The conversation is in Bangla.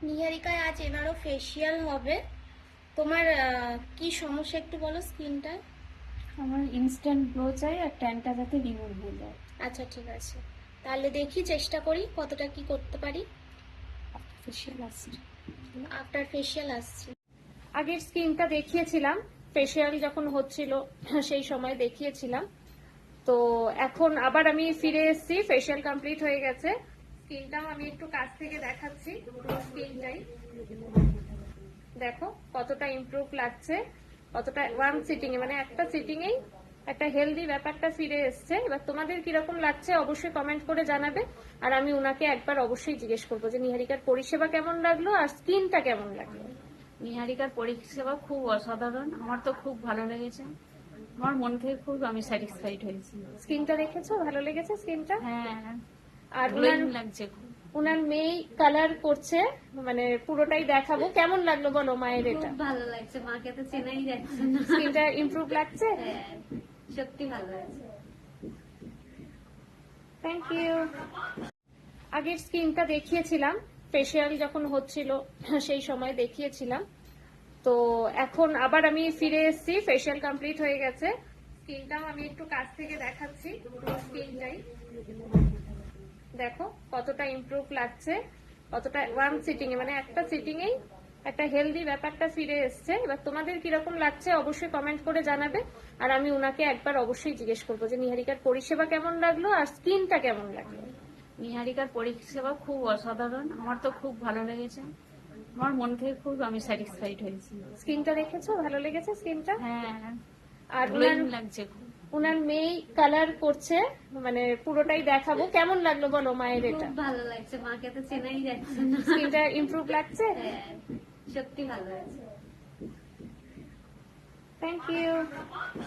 নিহারিকায় আজ এনারও ফেসিয়াল হবে। তোমার কি সমস্যা একটু বলো স্কিনটা। আমার ইনস্ট্যান্ট গ্লো চাই আর ট্যানটা যাতে রিমুভ হয়ে যায়। আচ্ছা ঠিক আছে, তাহলে দেখি চেষ্টা করি কতটা কি করতে পারি। ফেশিয়াল আসছে। আফটার ফেসিয়াল আসছি। আগের স্কিনটা দেখিয়েছিলাম, ফেশিয়াল যখন হচ্ছিল সেই সময় দেখিয়েছিলাম। তো এখন আবার আমি ফিরে এসেছি, ফেশিয়াল কমপ্লিট হয়ে গেছে। স্কিনটাও আমি একটু কাছ থেকে দেখাচ্ছি, পুরো স্কিনটাই দেখো কতটা ইমপ্রুভ লাগছে, কতটা ওয়ান সিটিং এ, মানে একটা সিটিং এই একটা হেলদি ব্যাপারটা ফিরে এসছে। এবার তোমাদের কিরকম লাগছে অবশ্যই কমেন্ট করে জানাবে। আর আমি উনাকে একবার অবশ্যই জিজ্ঞেস করবো যে নিহারিকার পরিষেবা কেমন লাগলো আর স্কিনটা কেমন লাগলো। নিহারিকার পরিষেবা খুব অসাধারণ, আমার তো খুব ভালো লেগেছে। আমার মন থেকে খুব আমি স্যাটিসফাইড হয়েছি। স্কিনটা দেখেছো, ভালো লেগেছে স্কিনটা? হ্যাঁ, আর গ্লোয়িং লাগছে খুব। উনার মেয়ে কালার করছে, মানে পুরোটাই দেখাবো। কেমন লাগলো বলো মায়ের এটা? খুব ভালো লাগছে, মাকে তো চেনাই যাচ্ছে না। স্কিনটা ইমপ্রুভ লাগছে? হ্যাঁ, সত্যি ভালো লাগছে। Thank you. আগের স্কিনটা দেখিয়েছিলাম, ফেশিয়াল যখন হচ্ছিল সেই সময় দেখিয়েছিলাম। তো এখন আবার আমি ফিরে এসেছি, ফেশিয়াল কমপ্লিট হয়ে গেছে। স্কিনটাও আমি একটু কাছ থেকে দেখাচ্ছি, পুরো স্কিনটাই দেখো কতটা ইমপ্রুভ লাগছে, কতটা ওয়ান সিটিং এ, মানে একটা সিটিং এই একটা হেলদি ব্যাপারটা ফিরে এসছে। এবার তোমাদের কিরকম লাগছে অবশ্যই কমেন্ট করে জানাবে। আর আমি উনাকে একবার অবশ্যই জিজ্ঞেস করবো যে নিহারিকার পরিষেবা কেমন লাগলো আর স্কিনটা কেমন লাগলো। নিহারিকার পরিষেবা খুব অসাধারণ, আমার তো খুব ভালো লেগেছে। আমার মন থেকে খুব আমি স্যাটিসফাইড হয়েছি। স্কিনটা দেখেছো, ভালো লেগেছে স্কিনটা? হ্যাঁ, আর গ্লোয়িং লাগছে খুব। উনার মেয়ে কালার করছে, মানে পুরোটাই দেখাবো। কেমন লাগলো বলো মায়ের এটা? খুব ভালো লাগছে, মাকে তো চেনাই যাচ্ছে না। স্কিনটা ইমপ্রুভ লাগছে? হ্যাঁ, সত্যি ভালো লাগছে। Thank you.